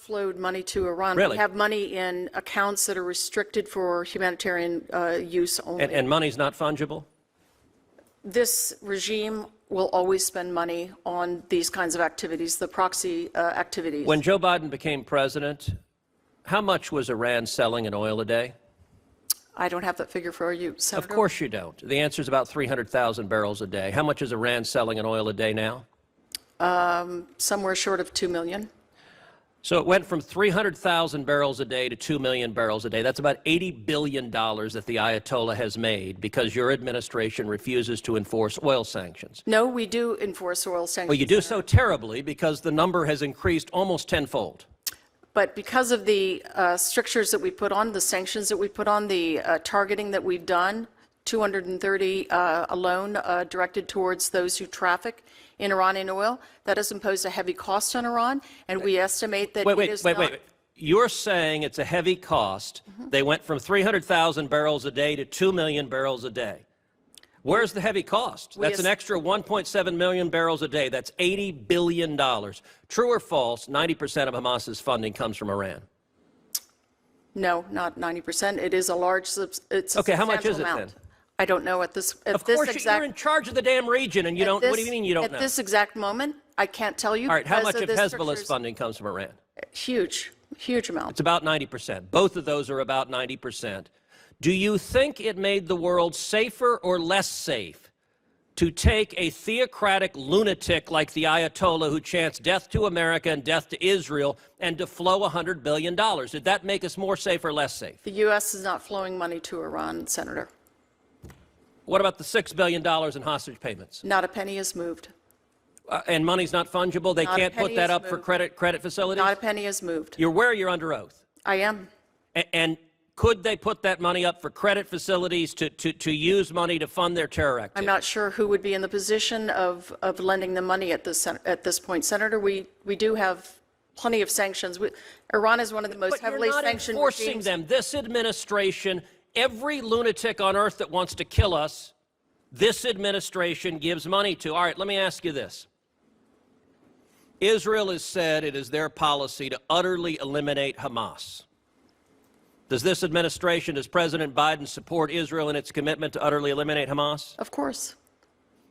flowed money to Iran. Really? We have money in accounts that are restricted for humanitarian use only. And money's not fungible? This regime will always spend money on these kinds of activities, the proxy activities. When Joe Biden became president, how much was Iran selling in oil a day? I don't have that figure for you, Senator. Of course you don't. The answer is about 300,000 barrels a day. How much is Iran selling in oil a day now? Somewhere short of 2 million. So it went from 300,000 barrels a day to 2 million barrels a day. That's about $80 billion that the Ayatollah has made because your administration refuses to enforce oil sanctions. No, we do enforce oil sanctions. Well, you do so terribly because the number has increased almost tenfold. But because of the strictures that we put on, the sanctions that we put on, the targeting that we've done, 230 alone directed towards those who traffic in Iranian oil, that has imposed a heavy cost on Iran, and we estimate that Wait. You're saying it's a heavy cost. Mm-hmm. They went from 300,000 barrels a day to 2 million barrels a day. Where's the heavy cost? That's an extra 1.7 million barrels a day. That's $80 billion. True or false, 90% of Hamas's funding comes from Iran? No, not 90%. It is a large, it's a Okay, how much is it amount. then? I don't know at this, Of course, you're in charge of the damn region, and you don't, what do you mean you don't know? At this exact moment, I can't tell you. All right, how much of Hezbollah's strictures. funding comes from Iran? Huge amount. It's about 90%. Both of those are about 90%. Do you think it made the world safer or less safe to take a theocratic lunatic like the Ayatollah who chants death to America and death to Israel and to flow $100 billion? Did that make us more safe or less safe? The U.S. is not flowing money to Iran, Senator. What about the $6 billion in hostage payments? Not a penny is moved. And money's not fungible? They can't put that up for credit facilities? Not a penny is moved. You're where you're under oath? I am. And could they put that money up for credit facilities to use money to fund their terror activity? I'm not sure who would be in the position of lending them money at this point, Senator. We do have plenty of sanctions. Iran is one of the most heavily sanctioned regimes. But you're not enforcing them. This administration, every lunatic on earth that wants to kill us, this administration gives money to. All right, let me ask you this. Israel has said it is their policy to utterly eliminate Hamas. Does this administration, does President Biden support Israel in its commitment to utterly eliminate Hamas? Of course.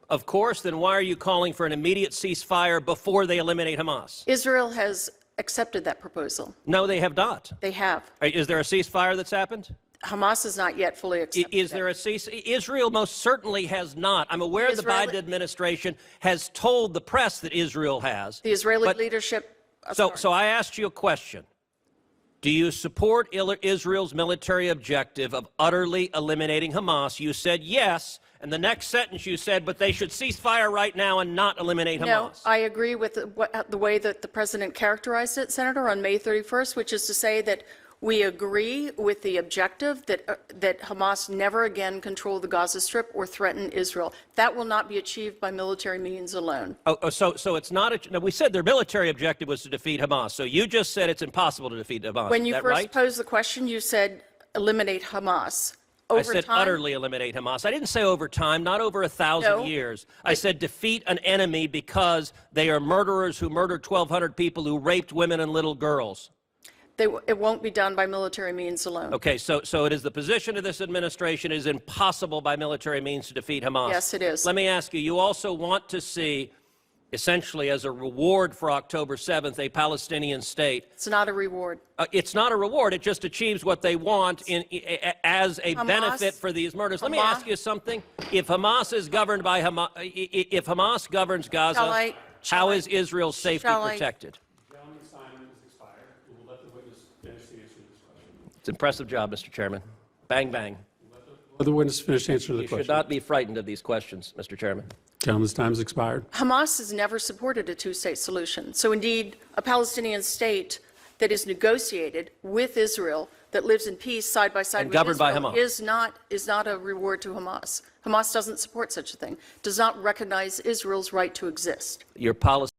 Of course, then why are you calling for an immediate ceasefire before they eliminate Hamas? Israel has accepted that proposal. No, they have not. They have. Is there a ceasefire that's happened? Hamas has not yet fully accepted Is there a ceasefire? Israel most certainly has not. I'm aware the Biden administration has told the press that Israel has. The Israeli leadership. So I asked you a question. Do you support Israel's military objective of utterly eliminating Hamas? You said yes, and the next sentence you said, but they should cease fire right now and not eliminate Hamas. No, I agree with the way that the president characterized it, Senator, on May 31st, which is to say that we agree with the objective that Hamas never again control the Gaza Strip or threaten Israel. That will not be achieved by military means alone. So it's not no, we said their military objective was to defeat Hamas. So you just said it's impossible to defeat Hamas. When you is that first right? posed the question, you said eliminate Hamas. I said utterly eliminate Hamas. I didn't say over time, not over 1,000 years. I said defeat an enemy because they are murderers who murdered 1,200 people, who raped women and little girls. It won't be done by military means alone. Okay, so it is the position of this administration it is impossible by military means to defeat Hamas. Yes, it is. Let me ask you, you also want to see, essentially as a reward for October 7th, a Palestinian state. It's not a reward. It's not a reward. It just achieves what they want as a benefit for these murders. Let me ask you something. If Hamas is governed by Hamas, if Hamas governs Gaza, how is Israel's safety protected? It's an impressive job, Mr. Chairman. Bang, bang. Let the witness finish answering the question. You should not be frightened of these questions, Mr. Chairman. Gentleman's time has expired. Hamas has never supported a two-state solution. So indeed, a Palestinian state that is negotiated with Israel, that lives in peace side by side with governed Israel, by Hamas. is not a reward to Hamas. Hamas doesn't support such a thing, does not recognize Israel's right to exist. Your policy